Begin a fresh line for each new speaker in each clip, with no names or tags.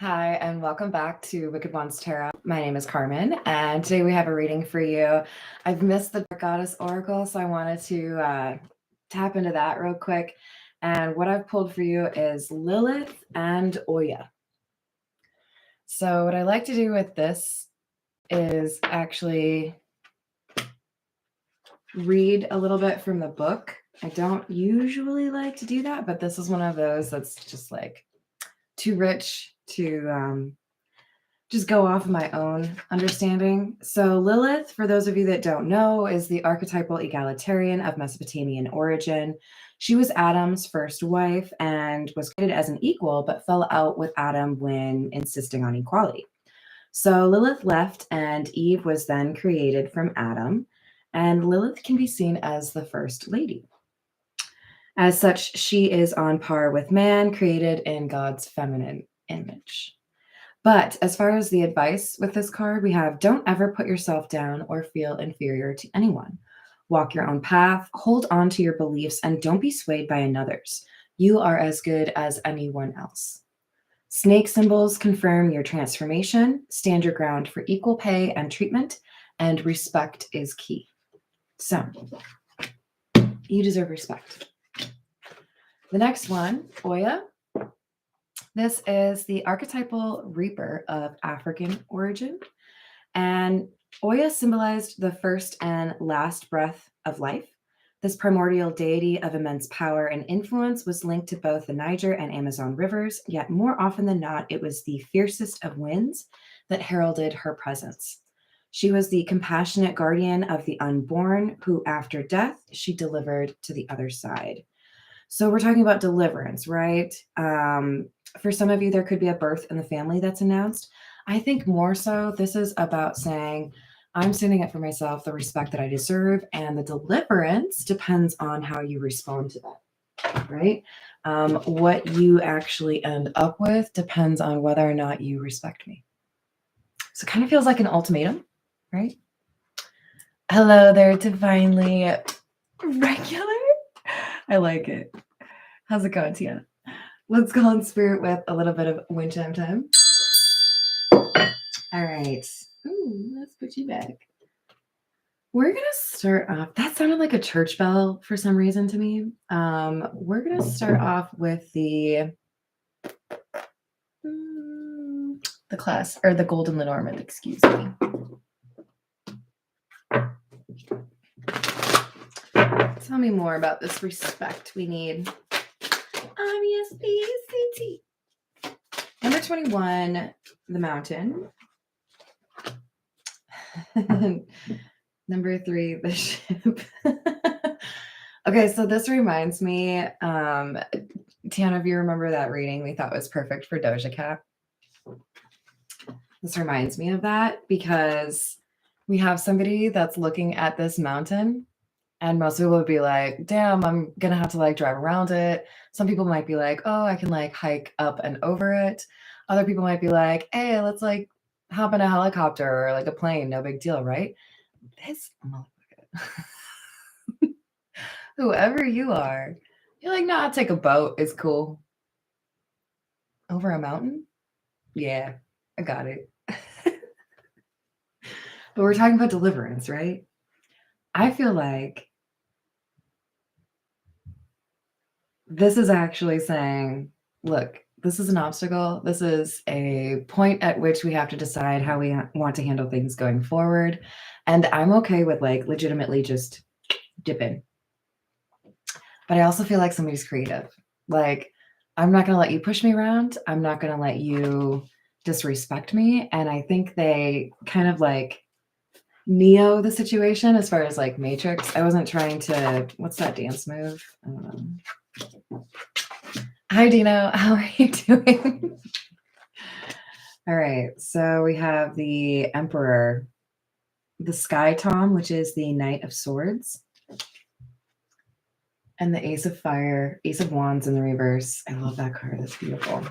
Hi, and welcome back to Wicked Ones Tarot. My name is Carmen, and today we have a reading for you. I've missed the Goddess Oracle, so I wanted to tap into that real quick. And what I've pulled for you is Lilith and Oya. So what I like to do with this is actually read a little bit from the book. I don't usually like to do that, but this is one of those that's just like too rich to just go off of my own understanding. So Lilith, for those of you that don't know, is the archetypal egalitarian of Mesopotamian origin. She was Adam's first wife and was created as an equal, but fell out with Adam when insisting on equality. So Lilith left, and Eve was then created from Adam, and Lilith can be seen as the first lady. As such, she is on par with man, created in God's feminine image. But as far as the advice with this card, we have don't ever put yourself down or feel inferior to anyone. Walk your own path, hold on to your beliefs, and don't be swayed by another's. You are as good as anyone else. Snake symbols confirm your transformation. Stand your ground for equal pay and treatment, and respect is key. So, you deserve respect. The next one, Oya. This is the archetypal reaper of African origin, and Oya symbolized the first and last breath of life. This primordial deity of immense power and influence was linked to both the Niger and Amazon rivers, yet more often than not, it was the fiercest of winds that heralded her presence. She was the compassionate guardian of the unborn, who after death, she delivered to the other side. So we're talking about deliverance, right? For some of you, there could be a birth in the family that's announced. I think more so, this is about saying, I'm standing up for myself, the respect that I deserve, and the deliverance depends on how you respond to that, right? What you actually end up with depends on whether or not you respect me. So it kind of feels like an ultimatum, right? Hello there, divinely regular. I like it. How's it going, Tiana? Let's go in spirit with a little bit of wind chime time. All right. Ooh, let's put you back. We're going to start off. That sounded like a church bell for some reason to me. We're going to start off with the class, or the Golden Lenormand, excuse me. Tell me more about this respect we need. R-E-S-P-E-C-T. Number 21, the mountain. Number 3, the ship. Okay, so this reminds me, Tiana, if you remember that reading we thought was perfect for Doja Cat. This reminds me of that because we have somebody that's looking at this mountain, and most people would be like, damn, I'm gonna have to like drive around it. Some people might be like, oh, I can like hike up and over it. Other people might be like, hey, let's like hop in a helicopter or like a plane, no big deal, right? This motherfucker, whoever you are, you're like, nah, I'll take a boat. It's cool. Over a mountain? Yeah, I got it. But we're talking about deliverance, right? I feel like this is actually saying, look, this is an obstacle. This is a point at which we have to decide how we want to handle things going forward. And I'm okay with like legitimately just dip in. But I also feel like somebody's creative. Like, I'm not going to let you push me around. I'm not going to let you disrespect me. And I think they kind of like Neo the situation as far as like Matrix. I wasn't trying to, what's that dance move? Hi, Dino. How are you doing? All right. So we have the Emperor, the Sky Tom, which is the Knight of Swords, and the Ace of Fire, Ace of Wands in the reverse. I love that card. That's beautiful.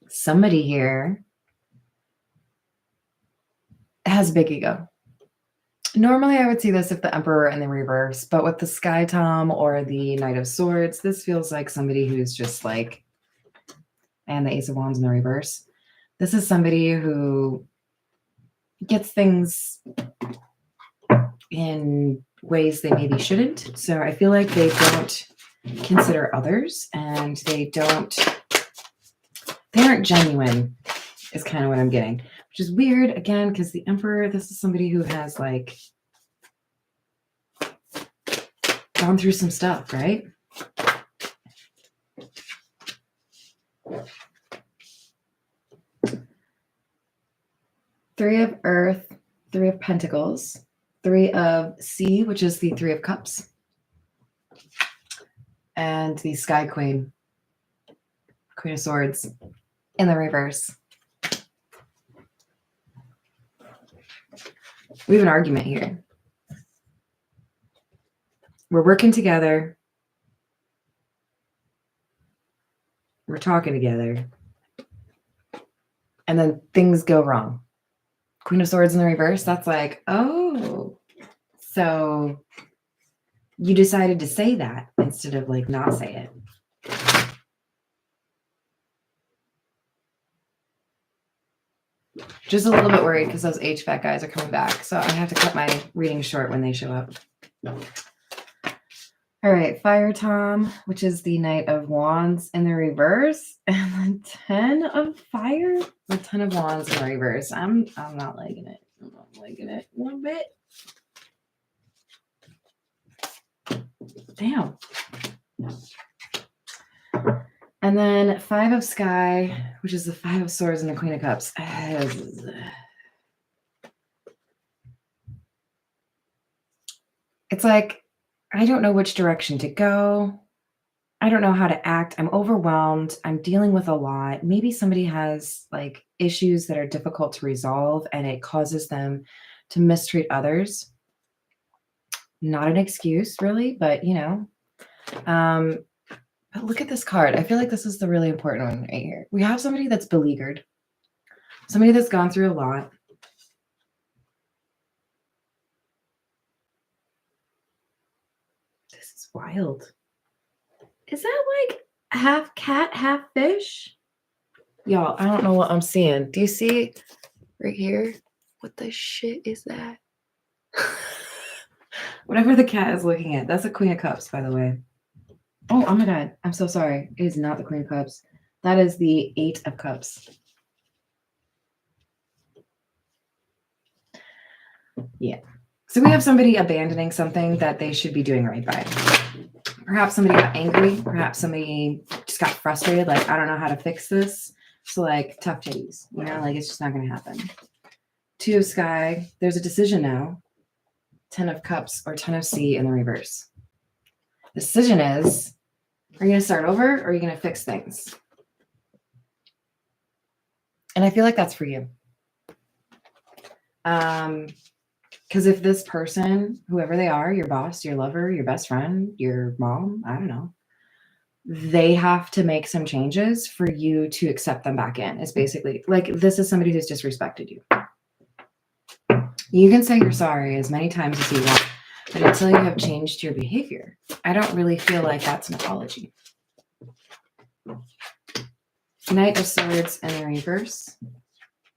Somebody here has a big ego. Normally, I would see this if the Emperor in the reverse, but with the Sky Tom or the Knight of Swords, this feels like somebody who's just like and the Ace of Wands in the reverse. This is somebody who gets things in ways they maybe shouldn't. So I feel like they don't consider others, and they aren't genuine is kind of what I'm getting, which is weird again, because the Emperor, this is somebody who has like gone through some stuff, right? Three of Earth, Three of Pentacles, Three of Sea, which is the Three of Cups, and the Sky Queen, Queen of Swords in the reverse. We have an argument here. We're working together. We're talking together. And then things go wrong. Queen of Swords in the reverse, that's like, oh, so you decided to say that instead of like not say it. Just a little bit worried because those HVAC guys are coming back. So I have to cut my reading short when they show up. All right, Fire Tom, which is the Knight of Wands in the reverse, and the 10 of Fire, the 10 of Wands in the reverse. I'm not liking it. I'm not liking it one bit. Damn. And then 5 of Sky, which is the 5 of Swords and the Queen of Cups. It's like, I don't know which direction to go. I don't know how to act. I'm overwhelmed. I'm dealing with a lot. Maybe somebody has like issues that are difficult to resolve and it causes them to mistreat others. Not an excuse really, but you know. But look at this card. I feel like this is the really important one right here. We have somebody that's beleaguered. Somebody that's gone through a lot. This is wild. Is that like half cat, half fish? Y'all, I don't know what I'm seeing. Do you see right here? What the shit is that? Whatever the cat is looking at. That's a Queen of Cups, by the way. Oh my God. I'm so sorry. It is not the Queen of Cups. That is the 8 of Cups. Yeah. So we have somebody abandoning something that they should be doing right by. Perhaps somebody got angry. Perhaps somebody just got frustrated. Like, I don't know how to fix this. So like tough titties, you know, like it's just not going to happen. 2 of Sky. There's a decision now. 10 of Cups or 10 of Sea in the reverse. The decision is, are you going to start over or are you going to fix things? And I feel like that's for you. Because if this person, whoever they are, your boss, your lover, your best friend, your mom, I don't know, they have to make some changes for you to accept them back in. It's basically like, this is somebody who's disrespected you. You can say you're sorry as many times as you want, but until you have changed your behavior, I don't really feel like that's an apology. Knight of Swords in the reverse.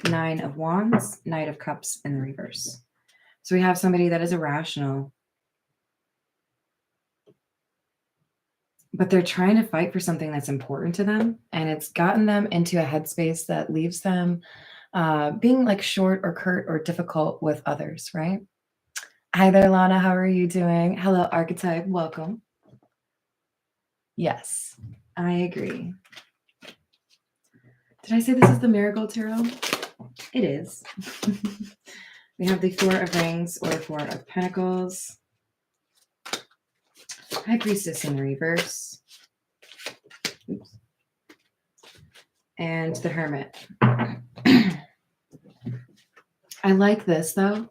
9 of Wands. Knight of Cups in the reverse. So we have somebody that is irrational, but they're trying to fight for something that's important to them, and it's gotten them into a headspace that leaves them being like short or curt or difficult with others, right? Hi there, Lana. How are you doing? Hello, Archetype. Welcome. Yes, I agree. Did I say this is the Marigold Tarot? It is. We have the 4 of Rings or 4 of Pentacles. High Priestess in the reverse. Oops. And the Hermit. I like this though,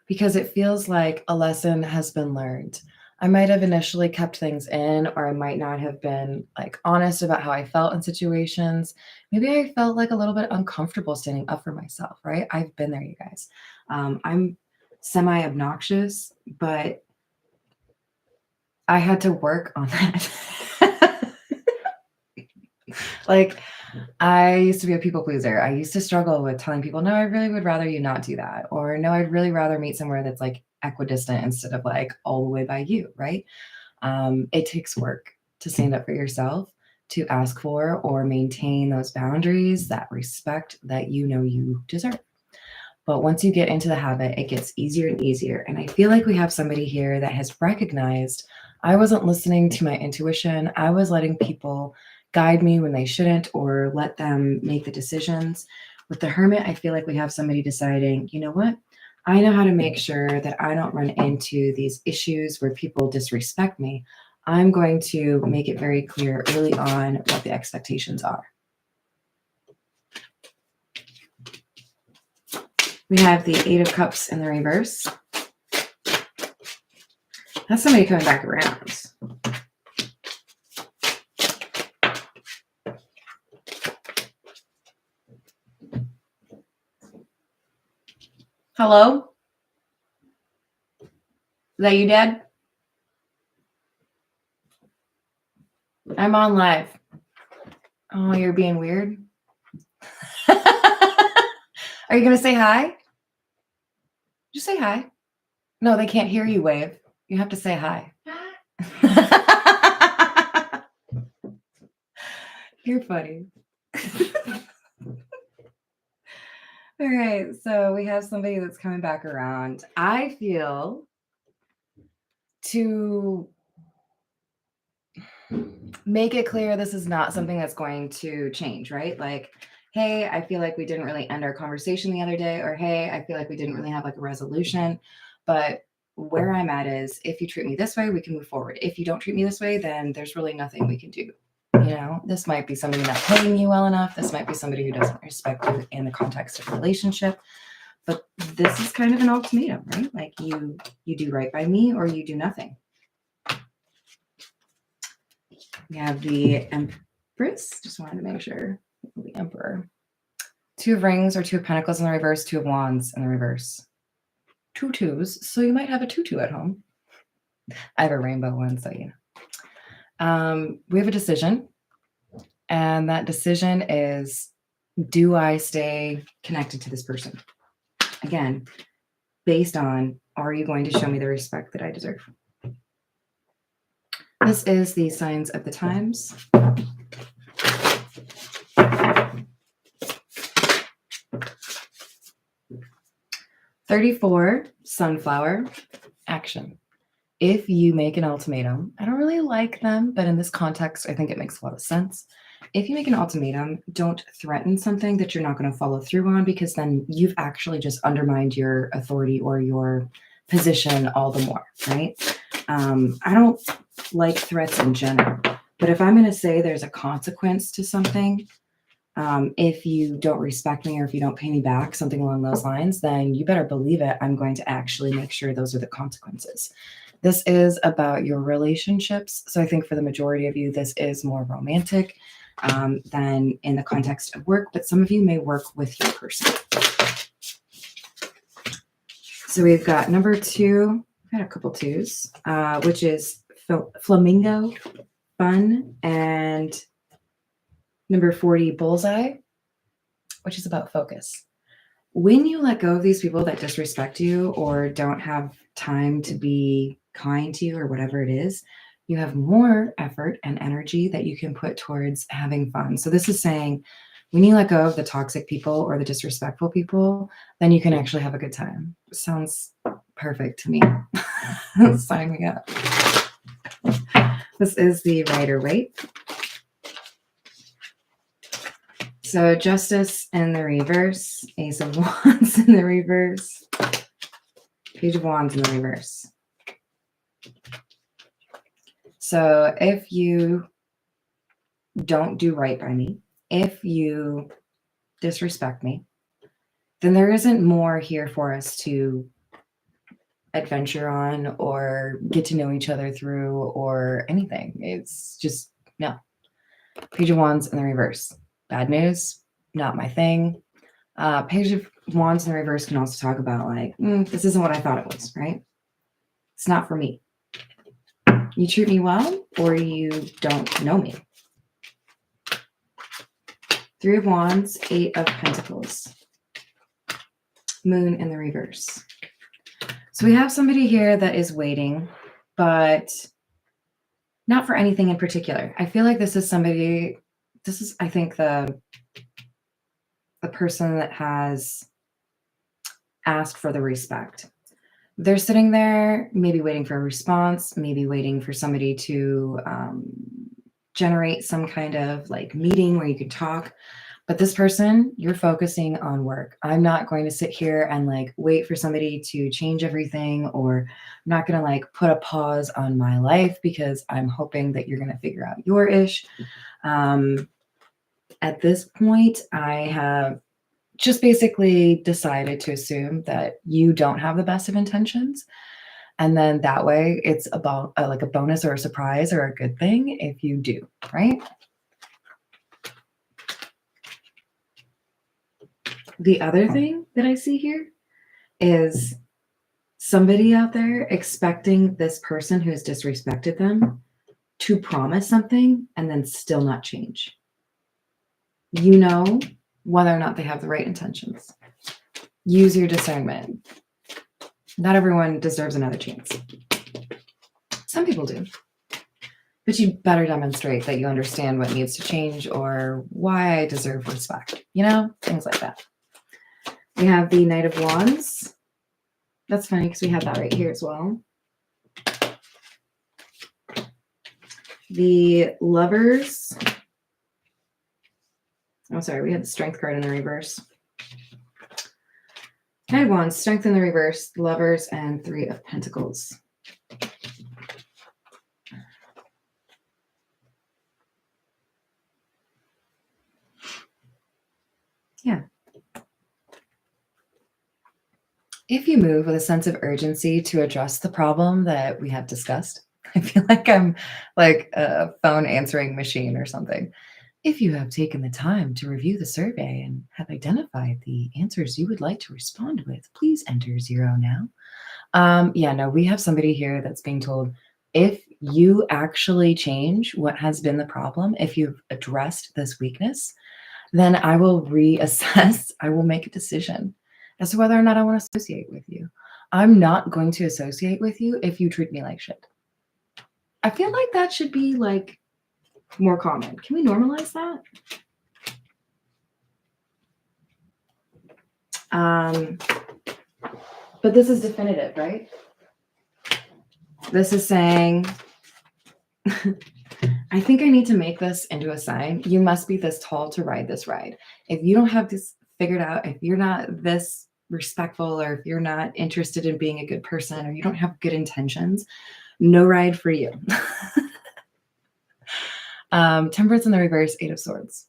because it feels like a lesson has been learned. I might have initially kept things in, or I might not have been like honest about how I felt in situations. Maybe I felt like a little bit uncomfortable standing up for myself, right? I've been there, you guys. I'm semi-obnoxious, but I had to work on that. Like, I used to be a people pleaser. I used to struggle with telling people, no, I really would rather you not do that. Or no, I'd really rather meet somewhere that's like equidistant instead of like all the way by you, right? It takes work to stand up for yourself, to ask for or maintain those boundaries, that respect that you know you deserve. But once you get into the habit, it gets easier and easier. And I feel like we have somebody here that has recognized I wasn't listening to my intuition. I was letting people guide me when they shouldn't or let them make the decisions. With the Hermit, I feel like we have somebody deciding, you know what? I know how to make sure that I don't run into these issues where people disrespect me. I'm going to make it very clear early on what the expectations are. We have the Eight of Cups in the reverse. That's somebody coming back around. Hello? Is that you, Dad? I'm on live. Oh, you're being weird. Are you going to say hi? Just say hi. No, they can't hear you wave. You have to say hi. You're funny. All right, so we have somebody that's coming back around. I feel to make it clear this is not something that's going to change, right? Like, hey, I feel like we didn't really end our conversation the other day, or hey, I feel like we didn't really have like a resolution. But where I'm at is if you treat me this way, we can move forward. If you don't treat me this way, then there's really nothing we can do. You know, this might be somebody not paying you well enough. This might be somebody who doesn't respect you in the context of a relationship. But this is kind of an ultimatum, right? Like you do right by me or you do nothing. We have the Empress. Just wanted to make sure. The Emperor. Two of Rings or Two of Pentacles in the reverse. Two of Wands in the reverse. Two twos. So you might have a tutu at home. I have a rainbow one, so you know. We have a decision. And that decision is, do I stay connected to this person? Again, based on, are you going to show me the respect that I deserve? This is the signs of the times. $34, sunflower, action. If you make an ultimatum, I don't really like them, but in this context, I think it makes a lot of sense. If you make an ultimatum, don't threaten something that you're not going to follow through on, because then you've actually just undermined your authority or your position all the more, right? I don't like threats in general, but if I'm going to say there's a consequence to something, if you don't respect me or if you don't pay me back, something along those lines, then you better believe it. I'm going to actually make sure those are the consequences. This is about your relationships. So I think for the majority of you, this is more romantic than in the context of work, but some of you may work with your person. So we've got number 2, we've got a couple twos, which is flamingo, fun, and number 40, bullseye, which is about focus. When you let go of these people that disrespect you or don't have time to be kind to you or whatever it is, you have more effort and energy that you can put towards having fun. So this is saying when you let go of the toxic people or the disrespectful people, then you can actually have a good time. Sounds perfect to me. Sign me up. This is the Rider-Waite. So Justice in the reverse, Ace of Wands in the reverse, Page of Wands in the reverse. So if you don't do right by me, if you disrespect me, then there isn't more here for us to adventure on or get to know each other through or anything. It's just no. Page of Wands in the reverse. Bad news, not my thing. Page of Wands in the reverse can also talk about like, this isn't what I thought it was, right? It's not for me. You treat me well or you don't know me. Three of Wands, Eight of Pentacles. Moon in the reverse. So we have somebody here that is waiting, but not for anything in particular. I feel like this is somebody, I think, the person that has asked for the respect. They're sitting there, maybe waiting for a response, maybe waiting for somebody to generate some kind of like meeting where you could talk. But this person, you're focusing on work. I'm not going to sit here and like wait for somebody to change everything, or I'm not going to like put a pause on my life because I'm hoping that you're going to figure out your ish. At this point, I have just basically decided to assume that you don't have the best of intentions. And then that way it's about like a bonus or a surprise or a good thing if you do, right? The other thing that I see here is somebody out there expecting this person who's disrespected them to promise something and then still not change. You know whether or not they have the right intentions. Use your discernment. Not everyone deserves another chance. Some people do. But you better demonstrate that you understand what needs to change or why I deserve respect. You know, things like that. We have the Knight of Wands. That's funny because we have that right here as well. The Lovers. Oh, sorry, we had the Strength card in the reverse. Knight of Wands, Strength in the reverse, Lovers, and Three of Pentacles. Yeah. If you move with a sense of urgency to address the problem that we have discussed, I feel like I'm like a phone answering machine or something. If you have taken the time to review the survey and have identified the answers you would like to respond with, please enter 0 now. Yeah, no, we have somebody here that's being told, if you actually change what has been the problem, if you've addressed this weakness, then I will reassess, I will make a decision as to whether or not I want to associate with you. I'm not going to associate with you if you treat me like shit. I feel like that should be like more common. Can we normalize that? But this is definitive, right? This is saying, I think I need to make this into a sign. You must be this tall to ride this ride. If you don't have this figured out, if you're not this respectful, or if you're not interested in being a good person, or you don't have good intentions, no ride for you. Temperance in the reverse, Eight of Swords.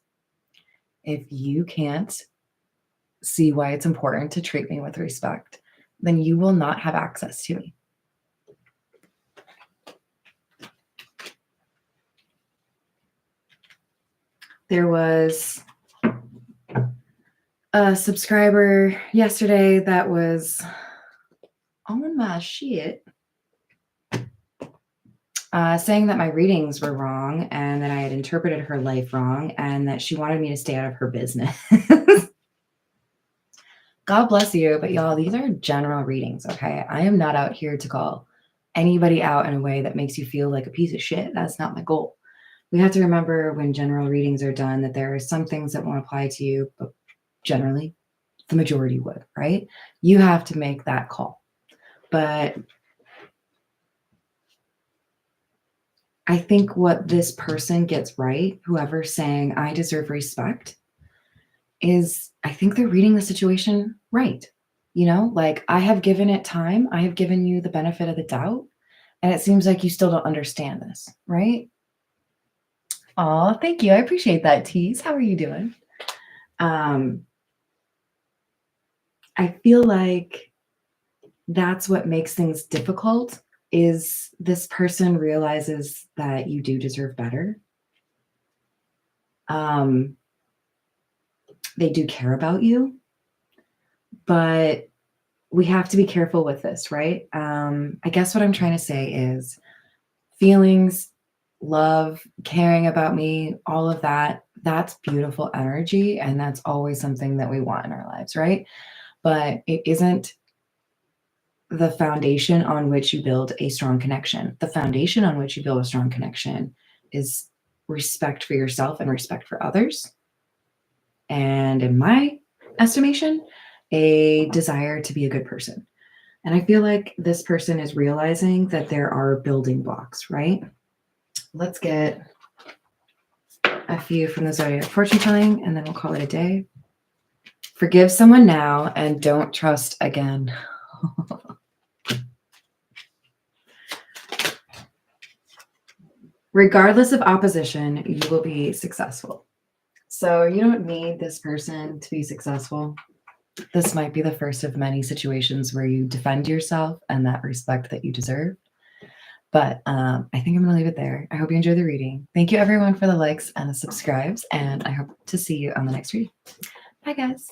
If you can't see why it's important to treat me with respect, then you will not have access to me. There was a subscriber yesterday that was on my shit, saying that my readings were wrong and that I had interpreted her life wrong and that she wanted me to stay out of her business. God bless you, but y'all, these are general readings, okay? I am not out here to call anybody out in a way that makes you feel like a piece of shit. That's not my goal. We have to remember when general readings are done that there are some things that won't apply to you, but generally the majority would, right? You have to make that call. But I think what this person gets right, whoever's saying I deserve respect, is I think they're reading the situation right. You know, like, I have given it time. I have given you the benefit of the doubt. And it seems like you still don't understand this, right? Oh, thank you. I appreciate that, Tease. How are you doing? I feel like that's what makes things difficult, is this person realizes that you do deserve better. They do care about you, but we have to be careful with this, right? I guess what I'm trying to say is feelings, love, caring about me, all of that, that's beautiful energy. And that's always something that we want in our lives, right? But it isn't the foundation on which you build a strong connection. The foundation on which you build a strong connection is respect for yourself and respect for others. And in my estimation, a desire to be a good person. And I feel like this person is realizing that there are building blocks, right? Let's get a few from the zodiac fortune telling, and then we'll call it a day. Forgive someone now and don't trust again. Regardless of opposition, you will be successful. So you don't need this person to be successful. This might be the first of many situations where you defend yourself and that respect that you deserve. But I think I'm going to leave it there. I hope you enjoy the reading. Thank you, everyone, for the likes and the subscribes, and I hope to see you on the next reading. Bye, guys.